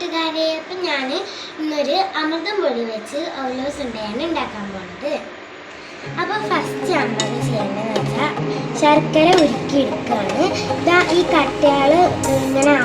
കൂട്ടുകാരെ, അപ്പം ഞാൻ ഇന്നൊരു അമൃതം പൊടി വെച്ച് ഓലോസ് ഉണ്ടയാണ് ഉണ്ടാക്കാൻ പോകുന്നത്. അപ്പോൾ ഫസ്റ്റ് നമ്മൾ ചെയ്യേണ്ടതെന്ന് വെച്ചാൽ ശർക്കര ഉരുക്കിയെടുക്കുകയാണ്. ഇതാ ഈ കട്ടയാൾ ഇങ്ങനെ